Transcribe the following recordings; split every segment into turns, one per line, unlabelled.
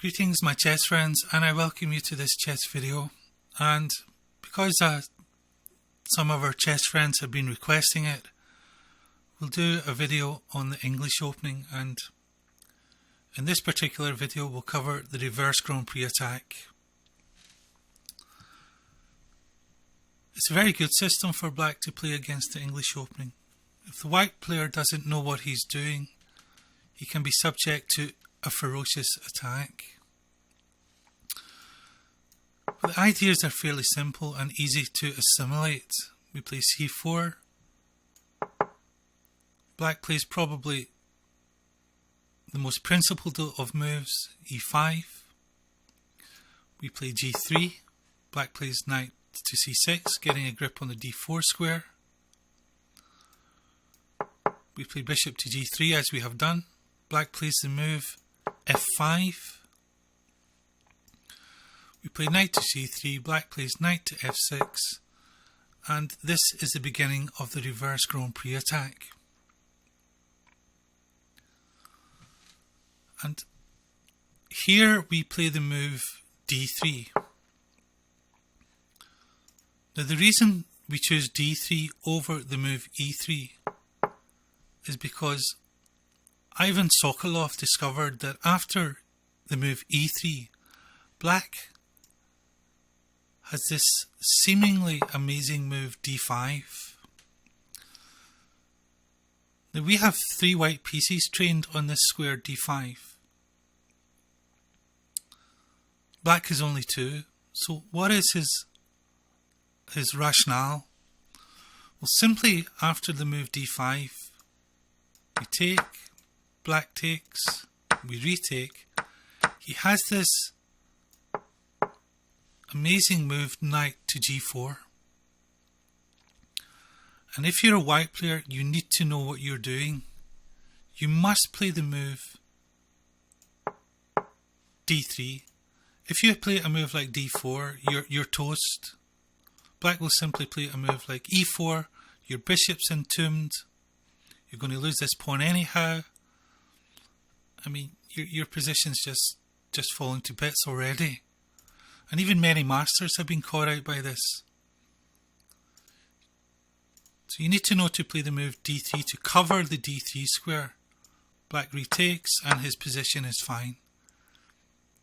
Greetings my chess friends, and I welcome you to this chess video. And because some of our chess friends have been requesting it, we'll do a video on the English opening, and in this particular video we'll cover the reverse Grandprix attack. It's a very good system for black to play against the English opening. If the white player doesn't know what he's doing, he can be subject to a ferocious attack. But the ideas are fairly simple and easy to assimilate. We play c4. Black plays probably the most principled of moves, e5. We play g3. Black plays knight to c6, getting a grip on the d4 square. We play bishop to g3 as we have done. Black plays the move f5. We play knight to c3, black plays knight to f6, and this is the beginning of the reverse Grandprix attack. And here we play the move d3. Now the reason we choose d3 over the move e3 is because Ivan Sokolov discovered that after the move e3, black has this seemingly amazing move d5. Now we have 3 white pieces trained on this square d5. Black has only 2. So what is his rationale? Well, simply after the move d5, we take, black takes, we retake. He has this amazing move knight to g4. And if you're a white player, you need to know what you're doing. You must play the move d3. If you play a move like d4, you're toast. Black will simply play a move like e4. Your bishop's entombed. You're going to lose this pawn anyhow. I mean, your position's just falling to bits already. And even many masters have been caught out by this. So you need to know to play the move d3 to cover the d3 square. Black retakes and his position is fine.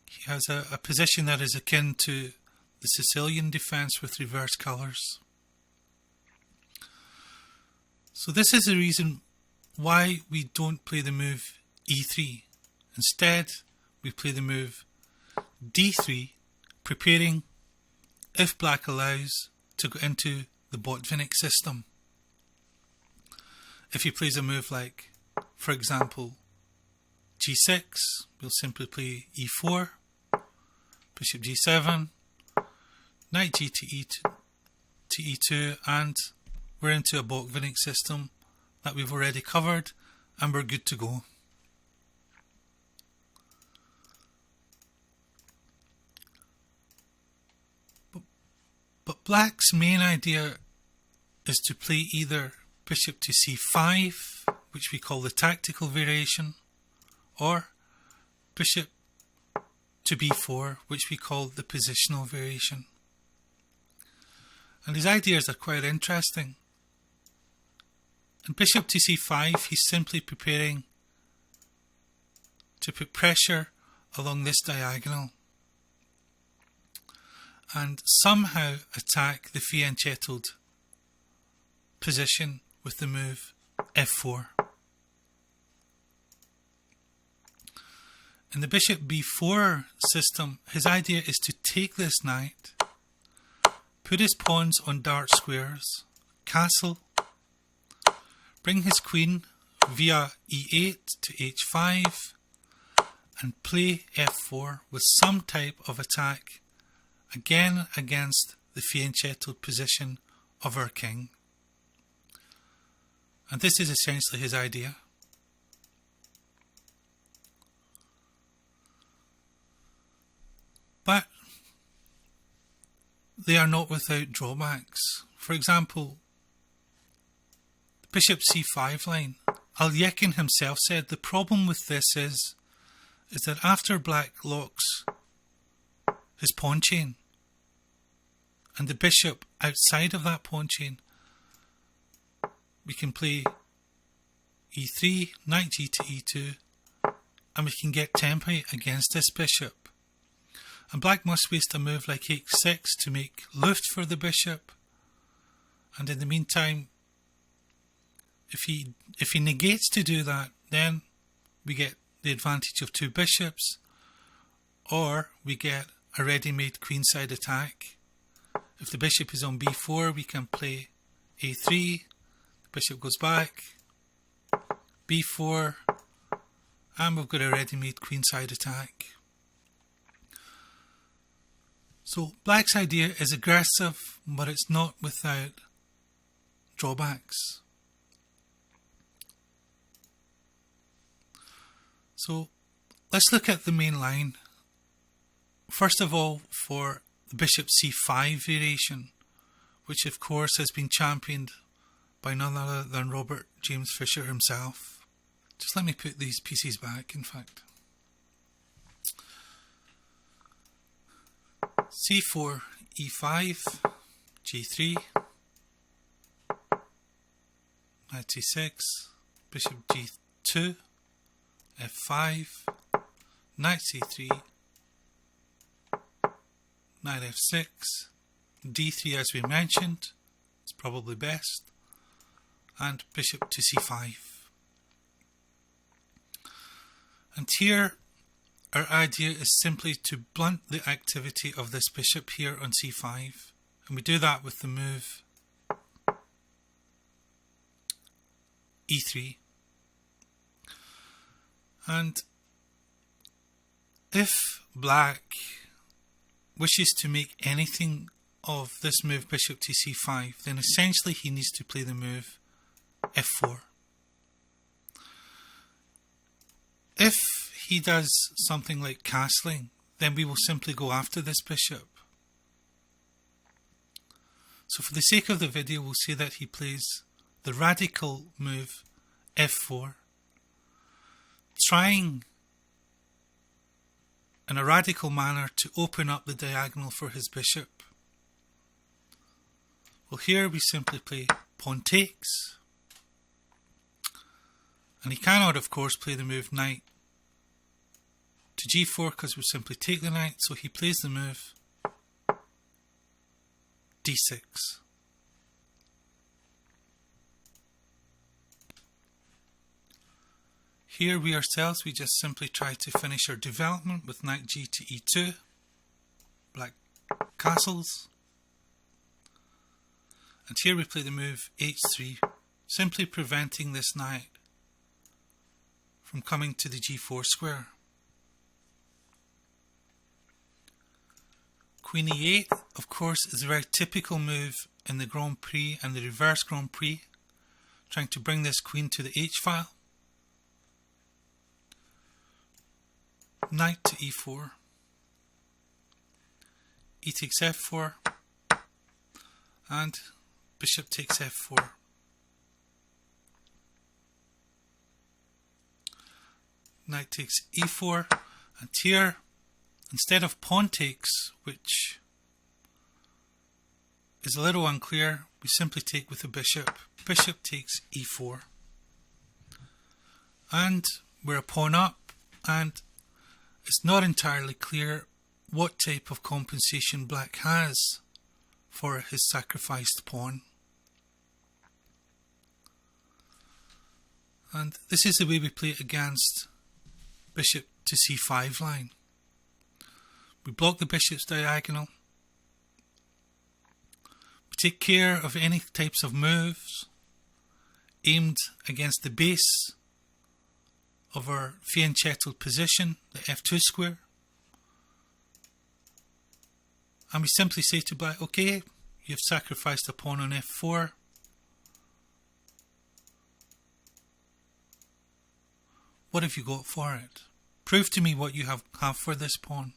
He has a position that is akin to the Sicilian defence with reverse colours. So this is the reason why we don't play the move e3. Instead, we play the move d3, preparing, if black allows, to go into the Botvinnik system. If he plays a move like, for example, g6, we'll simply play e4, bishop g7, knight g to e2, and we're into a Botvinnik system that we've already covered, and we're good to go. But black's main idea is to play either bishop to c5, which we call the tactical variation, or bishop to b4, which we call the positional variation. And his ideas are quite interesting. In bishop to c5, he's simply preparing to put pressure along this diagonal and somehow attack the fianchettoed position with the move f4. In the bishop b4 system, his idea is to take this knight, put his pawns on dark squares, castle, bring his queen via e8 to h5, and play f4 with some type of attack, again against the fianchettoed position of our king. And this is essentially his idea. But they are not without drawbacks. For example, the bishop c5 line. Alyekin himself said the problem with this is is that after black locks his pawn chain and the bishop outside of that pawn chain, we can play e3, knight g to e2, and we can get tempo against this bishop. And black must waste a move like h6 to make luft for the bishop. And in the meantime, if he negates to do that, then we get the advantage of two bishops, or we get a ready-made queenside attack. If the bishop is on b4, we can play a3, the bishop goes back, b4, and we've got a ready-made queenside attack. So black's idea is aggressive, but it's not without drawbacks. So let's look at the main line. First of all, for the bishop c5 variation, which of course has been championed by none other than Robert James Fisher himself. Just let me put these pieces back, in fact. c4, e5, g3, knight c6, bishop g2, f5, knight c3, knight f6, d3 as we mentioned, it's probably best, and bishop to c5. And here our idea is simply to blunt the activity of this bishop here on c5, and we do that with the move e3. And if black wishes to make anything of this move bishop to c5, then essentially he needs to play the move f4. If he does something like castling, then we will simply go after this bishop. So for the sake of the video, we'll say that he plays the radical move f4, trying in a radical manner to open up the diagonal for his bishop. Well, here we simply play pawn takes, and he cannot of course play the move knight to g4 because we simply take the knight, so he plays the move d6. Here we ourselves, we just simply try to finish our development with knight g to e2, black castles, and here we play the move h3, simply preventing this knight from coming to the g4 square. Queen e8, of course, is a very typical move in the Grandprix and the reverse Grandprix, trying to bring this queen to the h-file. Knight to e4, e takes f4, and bishop takes f4. Knight takes e4, and here, instead of pawn takes, which is a little unclear, we simply take with the bishop. Bishop takes e4. And we're a pawn up, and it's not entirely clear what type of compensation black has for his sacrificed pawn. And this is the way we play it against bishop to c5 line. We block the bishop's diagonal. We take care of any types of moves aimed against the base of our fianchettoed position, the f2 square. And we simply say to black, okay, you've sacrificed a pawn on f4. What have you got for it? Prove to me what you have for this pawn.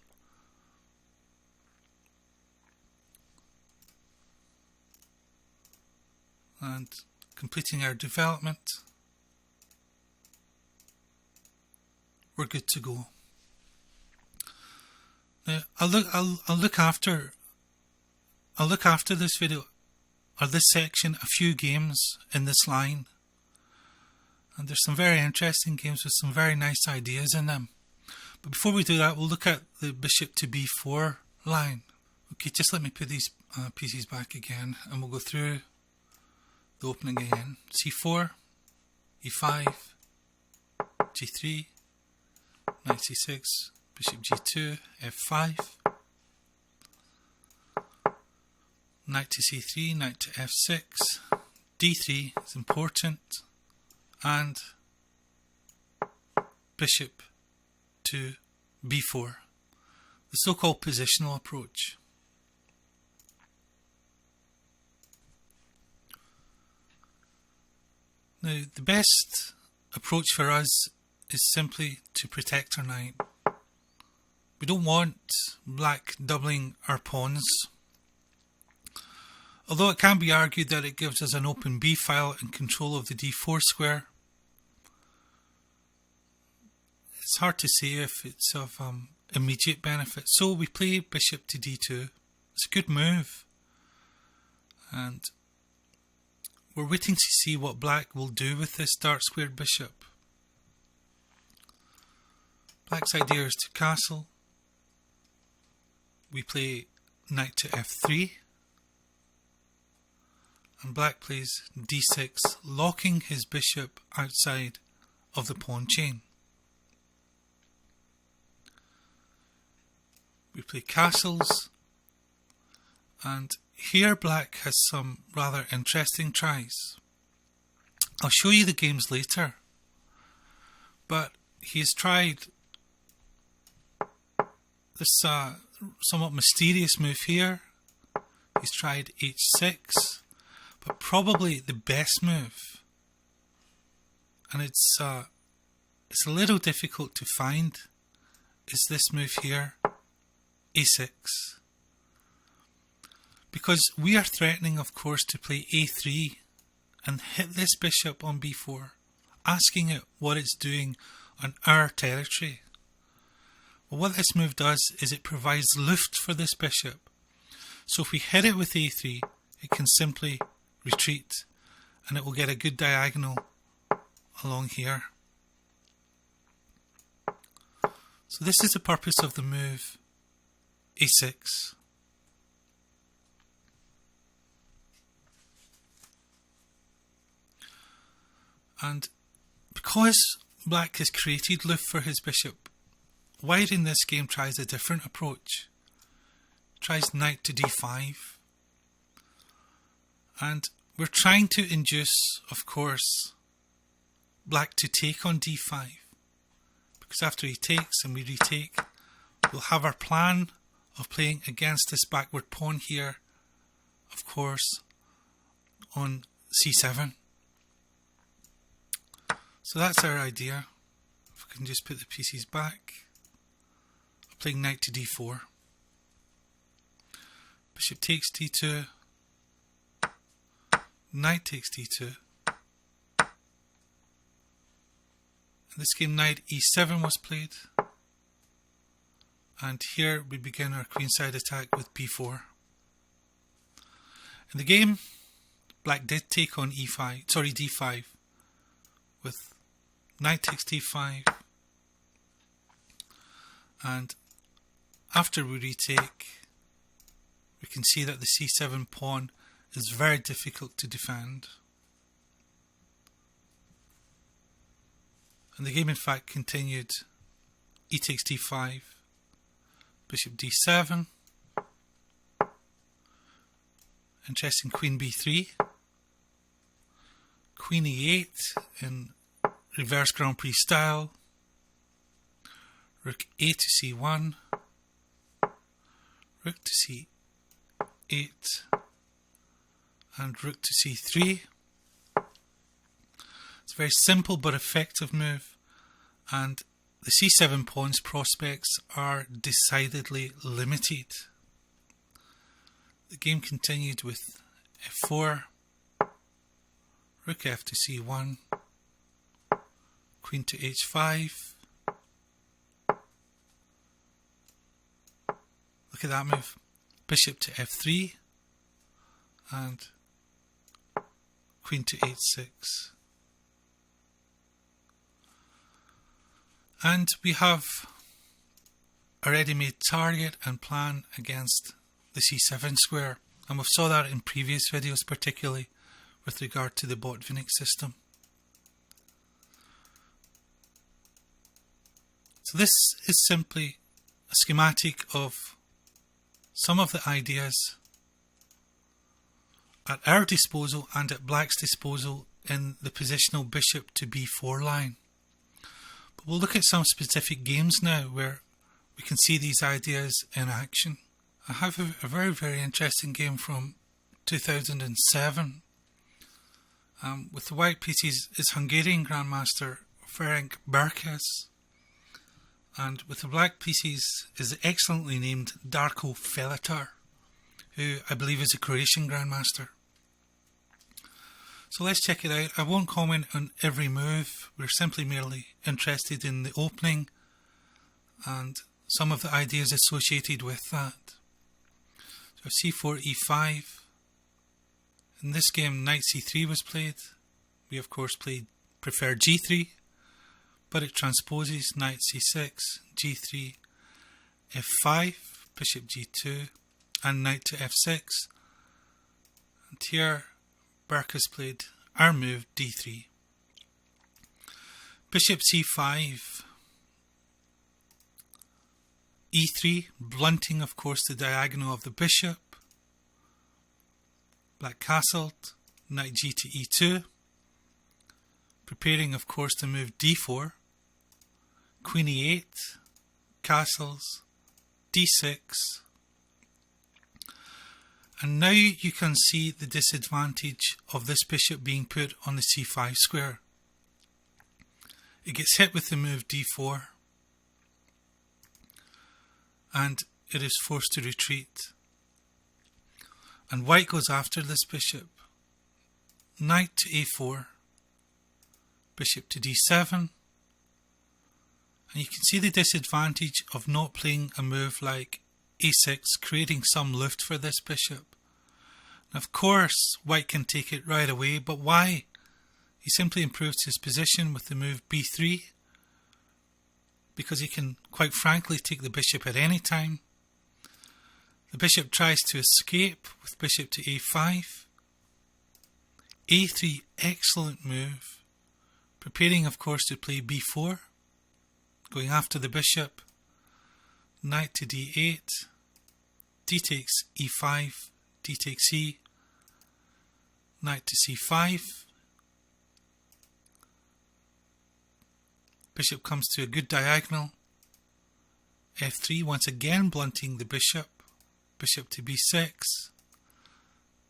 And completing our development, we're good to go. Now, I'll look after this video or this section a few games in this line, and there's some very interesting games with some very nice ideas in them. But before we do that, we'll look at the bishop to b4 line. Okay, just let me put these pieces back again, and we'll go through the opening again. c4, e5, g3, knight c6, bishop g2, f5, knight to c3, knight to f6, d3 is important, and bishop to b4, the so-called positional approach. Now, the best approach for us is simply to protect our knight. We don't want black doubling our pawns, although it can be argued that it gives us an open b file and control of the d4 square. It's hard to say if it's of immediate benefit. So we play bishop to d2. It's a good move, and we're waiting to see what black will do with this dark squared bishop. Black's idea is to castle. We play knight to f3, and black plays d6, locking his bishop outside of the pawn chain. We play castles, and here black has some rather interesting tries. I'll show you the games later, but he's tried this somewhat mysterious move here. He's tried h6, but probably the best move, and it's a little difficult to find, is this move here, a6. Because we are threatening, of course, to play a3 and hit this bishop on b4, asking it what it's doing on our territory. Well, what this move does is it provides luft for this bishop. So if we hit it with a3, it can simply retreat, and it will get a good diagonal along here. So this is the purpose of the move a6. And because black has created luft for his bishop, white in this game tries a different approach. Tries knight to d5. And we're trying to induce, of course, black to take on d5. Because after he takes and we retake, we'll have our plan of playing against this backward pawn here, of course, on c7. So that's our idea. If we can just put the pieces back. I'm playing knight to d4. Bishop takes d2. Knight takes d2. In this game, knight e7 was played. And here we begin our queenside attack with b4. In the game, black did take on d5 with knight takes d5, and after we retake, we can see that the c7 pawn is very difficult to defend. And the game in fact continued e takes d5, bishop d7, interesting queen b3, queen e8 in reverse Grandprix style, rook a to c1, rook to c8, and rook to c3. It's a very simple but effective move, and the c7 pawn's prospects are decidedly limited. The game continued with f4, rook f to c1, queen to h5, Look at that move. Bishop to f3 and queen to h6. And we have a ready-made target and plan against the c7 square. And we saw that in previous videos, particularly with regard to the Botvinnik system. So this is simply a schematic of some of the ideas at our disposal and at Black's disposal in the positional bishop to b4 line. But we'll look at some specific games now where we can see these ideas in action. I have a very, very interesting game from 2007 with the white pieces is Hungarian Grandmaster Ferenc Berkes, and with the black pieces is the excellently named Darko Feletar, who I believe is a Croatian Grandmaster. So let's check it out. I won't comment on every move. We're simply merely interested in the opening and some of the ideas associated with that. So c4, e5. In this game, knight c3 was played. We of course prefer g3, but it transposes knight c6, g3, f5, bishop g2, and knight to f6. And here, Berkes played our move d3. Bishop c5, e3, blunting of course the diagonal of the bishop. Black castled, knight g to e2, preparing of course to move d4, queen e8, castles, d6, and now you can see the disadvantage of this bishop being put on the c5 square. It gets hit with the move d4 and it is forced to retreat. And white goes after this bishop. Knight to a4, bishop to d7, and you can see the disadvantage of not playing a move like a6, creating some lift for this bishop. And of course, white can take it right away, but why? He simply improves his position with the move b3, because he can, quite frankly, take the bishop at any time. The bishop tries to escape with bishop to a5. a3, excellent move. Preparing, of course, to play b4. Going after the bishop. Knight to d8. D takes e5. D takes e. Knight to c5. Bishop comes to a good diagonal. f3, once again blunting the bishop. Bishop to b6,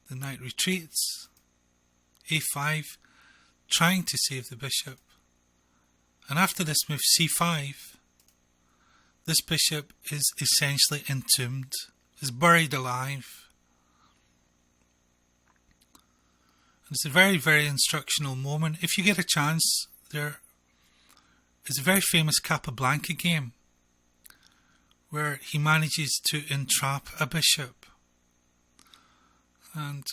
the knight retreats, a5, trying to save the bishop, and after this move c5, this bishop is essentially entombed, is buried alive. And it's a very, very instructional moment. If you get a chance, there is a very famous Capablanca game where he manages to entrap a bishop. And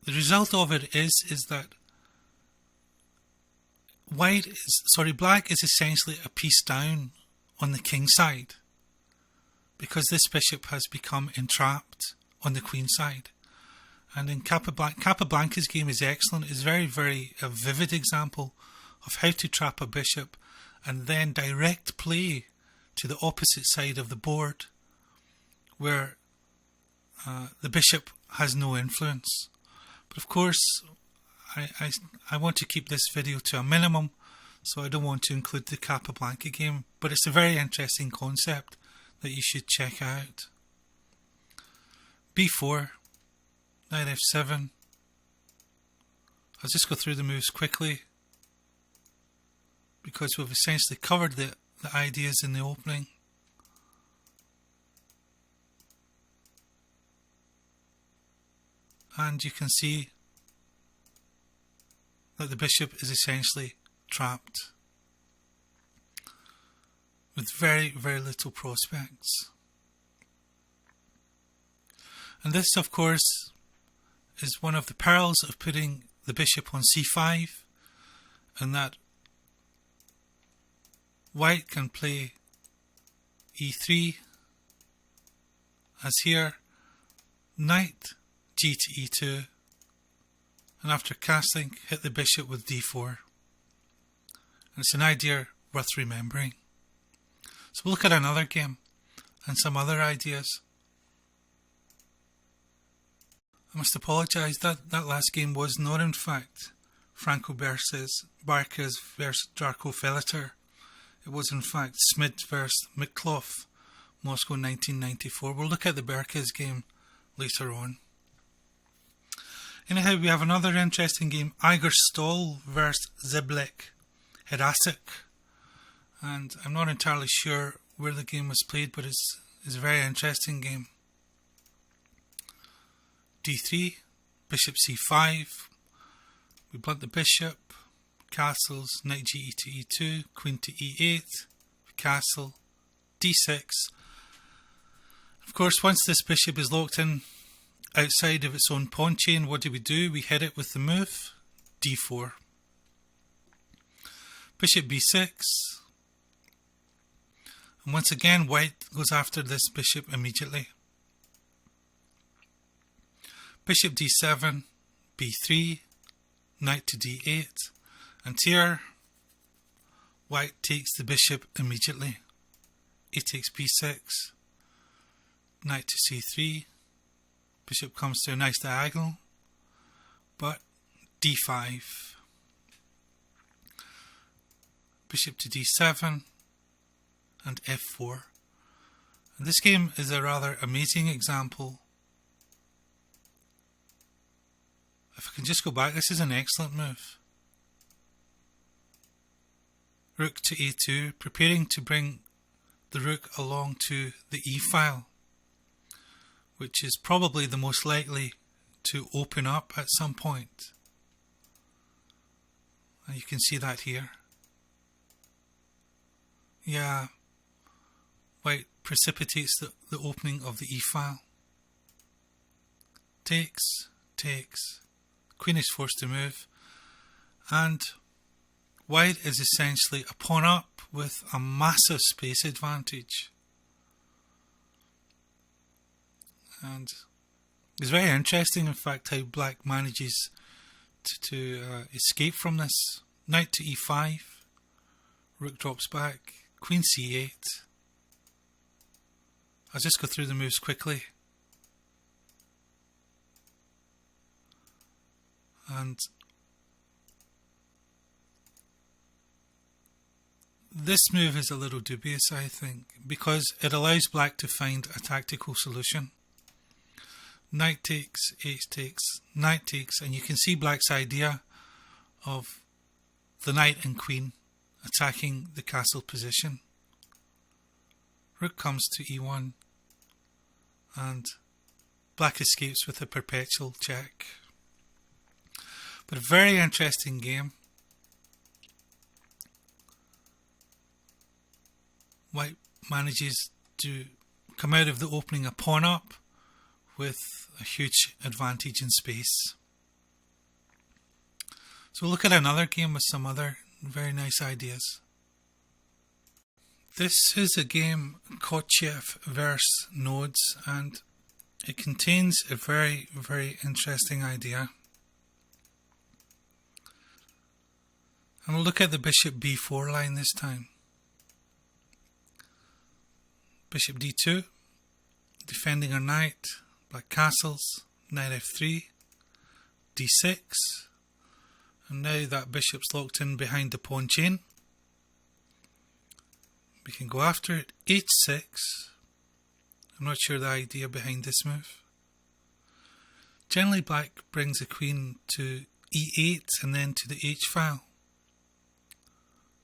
the result of it is that black is essentially a piece down on the king side, because this bishop has become entrapped on the queen side. And in Capablanca's game is excellent. It's very, very a vivid example of how to trap a bishop and then direct play to the opposite side of the board where the bishop has no influence. But of course I want to keep this video to a minimum, so I don't want to include the Capablanca game, but it's a very interesting concept that you should check out. b4, knight f7. I'll just go through the moves quickly because we've essentially covered the ideas in the opening. And you can see that the bishop is essentially trapped with very, very little prospects. And this, of course, is one of the perils of putting the bishop on c5, and that white can play e3, as here, knight g to e2, and after castling, hit the bishop with d4. And it's an idea worth remembering. So we'll look at another game and some other ideas. I must apologise, that last game was not in fact Franco versus Berkes versus Darko Feletar. It was in fact Smid versus Miklov, Moscow 1994. We'll look at the Berkes game later on. Anyhow, we have another interesting game, Igor Stoll versus Zbyszek Herasik. And I'm not entirely sure where the game was played, but it's a very interesting game. d3, bishop c5, we blunt the bishop, castles, knight g to e2, queen to e8, castle, d6. Of course, once this bishop is locked in outside of its own pawn chain, what do? We hit it with the move, d4. Bishop b6. And once again, white goes after this bishop immediately. Bishop d7, b3, knight to d8. And here, white takes the bishop immediately. He takes b6, knight to c3. Bishop comes to a nice diagonal, but d5. Bishop to d7 and f4. And this game is a rather amazing example. If I can just go back, this is an excellent move. Rook to a2, preparing to bring the rook along to the e file, which is probably the most likely to open up at some point. And you can see that here. Yeah, white precipitates the opening of the e file. Takes, queen is forced to move, and white is essentially a pawn up with a massive space advantage. And it's very interesting, in fact, how black manages to escape from this. Knight to e5, rook drops back, queen c8. I'll just go through the moves quickly. And this move is a little dubious, I think, because it allows black to find a tactical solution. Knight takes, h takes, knight takes, and you can see black's idea of the knight and queen attacking the castle position. Rook comes to e1, and black escapes with a perpetual check. But a very interesting game. White manages to come out of the opening a pawn up with a huge advantage in space. So we'll look at another game with some other very nice ideas. This is a game Kotchev versus Nodes, and it contains a very, very interesting idea. And we'll look at the bishop b4 line this time. Bishop d2, defending our knight, black castles, knight f3, d6, and now that bishop's locked in behind the pawn chain. We can go after it, h6. I'm not sure the idea behind this move. Generally black brings the queen to e8 and then to the h file.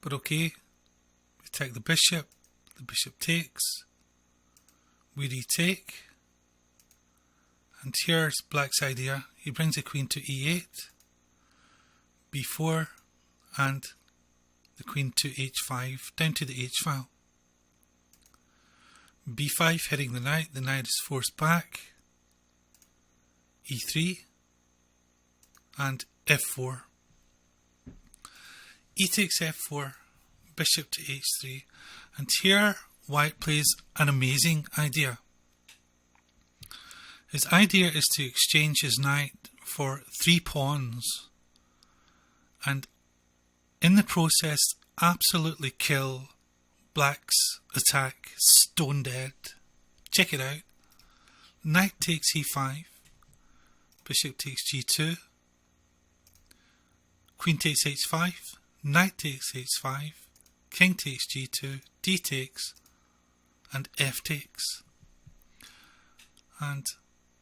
But okay, we take the bishop takes, we retake, and here's black's idea. He brings the queen to e8, b4, and the queen to h5, down to the h file. b5 hitting the knight is forced back, e3 and f4. E takes f4, bishop to h3, and here white plays an amazing idea. His idea is to exchange his knight for 3 pawns and in the process absolutely kill black's attack stone dead. Check it out. Knight takes e5, bishop takes g2, queen takes h5, knight takes h5, king takes g2, d takes, and f takes. And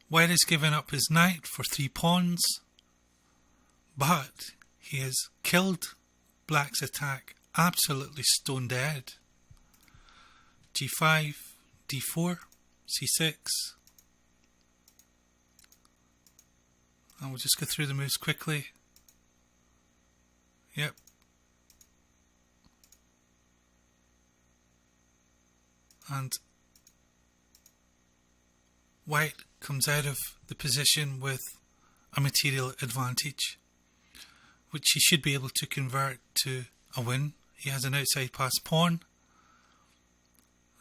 white has given up his knight for 3 pawns, but he has killed black's attack absolutely stone dead. g5, d4, c6. And we'll just go through the moves quickly. Yep. And white comes out of the position with a material advantage, which he should be able to convert to a win. He has an outside pass pawn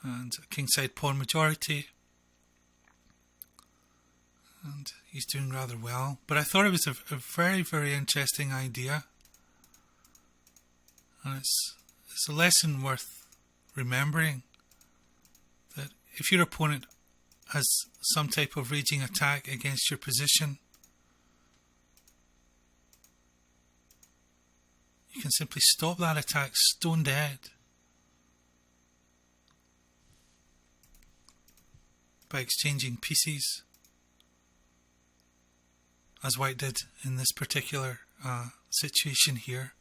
and a kingside pawn majority, and he's doing rather well. But I thought it was a very, very interesting idea, and it's a lesson worth remembering, that if your opponent has some type of raging attack against your position, you can simply stop that attack stone dead by exchanging pieces, as white did in this particular situation here.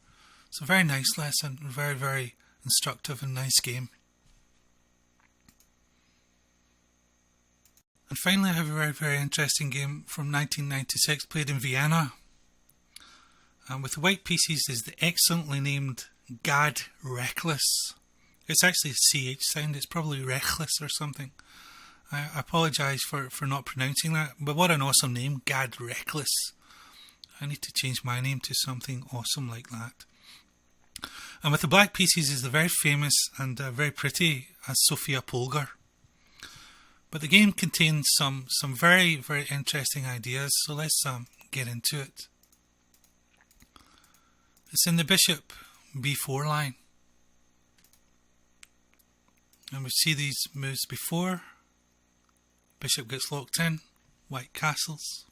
It's a very nice lesson, very, very instructive and nice game. And finally, I have a very, very interesting game from 1996 played in Vienna. And with the white pieces is the excellently named Gad Reckless. It's actually a CH sound, it's probably Reckless or something. I apologise for not pronouncing that, but what an awesome name, Gad Reckless. I need to change my name to something awesome like that. And with the black pieces is the very famous and very pretty Sofia Polgar. But the game contains some very, very interesting ideas, so let's get into it. It's in the bishop b4 line. And we see these moves before. Bishop gets locked in, white castles.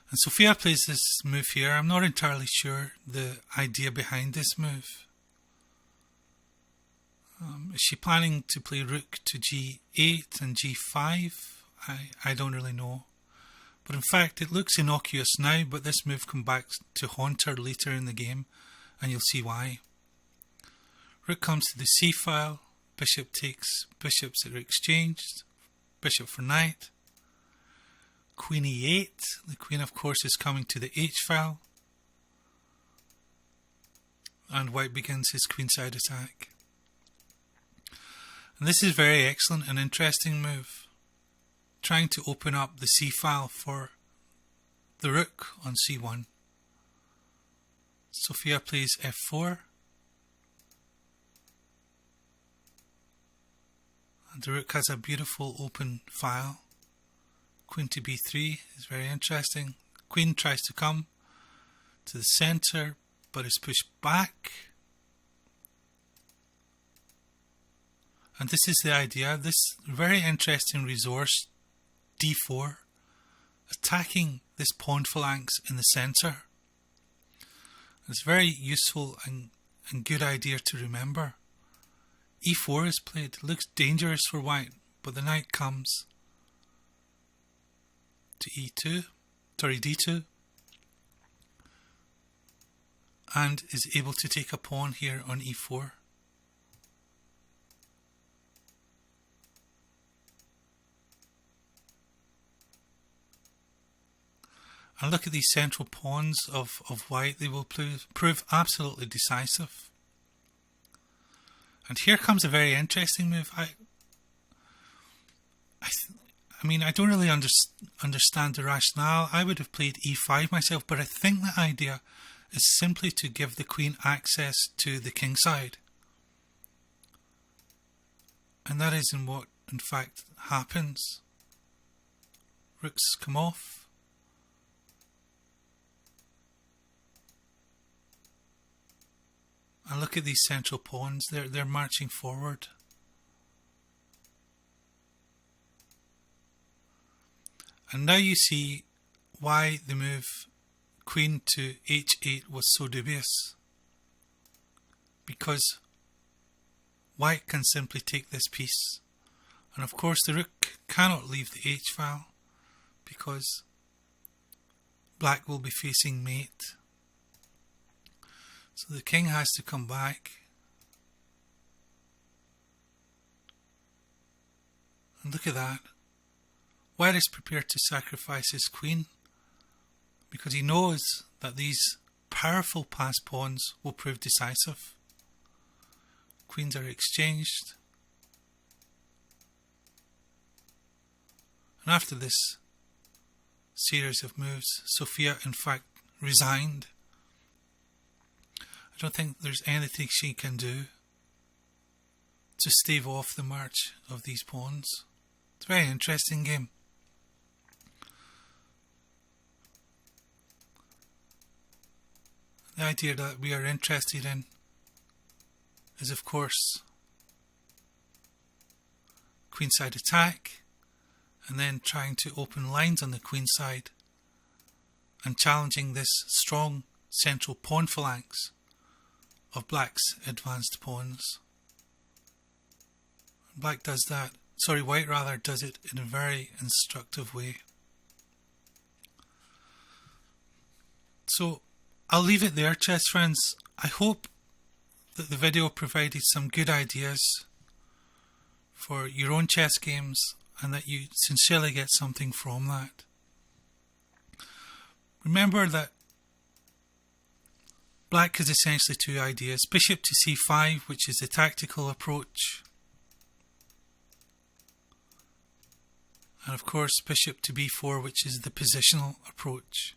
And Sofia plays this move here. I'm not entirely sure the idea behind this move. Is she planning to play rook to g8 and g5? I don't really know. But in fact, it looks innocuous now, but this move comes back to haunt her later in the game, and you'll see why. Rook comes to the c file, bishop takes, bishops are exchanged, bishop for knight. Queen e8, the queen of course is coming to the h file, and white begins his queenside attack. And this is a very excellent and interesting move, trying to open up the c file for the rook on c1. Sofia plays f4, and the rook has a beautiful open file. Queen to b3 is very interesting. Queen tries to come to the center, but is pushed back. And this is the idea, this very interesting resource, d4, attacking this pawn phalanx in the center. It's very useful and good idea to remember. e4 is played. It looks dangerous for white, but the knight comes to d2, and is able to take a pawn here on e4. And look at these central pawns of white, they will prove absolutely decisive. And here comes a very interesting move. I mean, I don't really understand the rationale. I would have played e5 myself, but I think the idea is simply to give the queen access to the king side. And that isn't what, in fact, happens. Rooks come off. And look at these central pawns. They're marching forward. And now you see why the move queen to h8 was so dubious. Because white can simply take this piece. And of course the rook cannot leave the h file because black will be facing mate. So the king has to come back. And look at that. White is prepared to sacrifice his queen because he knows that these powerful passed pawns will prove decisive. Queens are exchanged. And after this series of moves, Sophia in fact resigned. I don't think there's anything she can do to stave off the march of these pawns. It's a very interesting game. The idea that we are interested in is, of course, queenside attack, and then trying to open lines on the queen side and challenging this strong central pawn phalanx of black's advanced pawns. White rather does it in a very instructive way. So I'll leave it there, chess friends. I hope that the video provided some good ideas for your own chess games and that you sincerely get something from that. Remember that black has essentially two ideas. Bishop to c5, which is the tactical approach. And of course bishop to b4, which is the positional approach.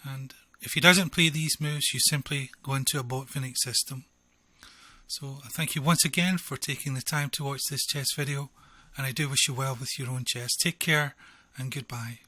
And if he doesn't play these moves, you simply go into a Botvinnik system. So I thank you once again for taking the time to watch this chess video, and I do wish you well with your own chess. Take care and goodbye.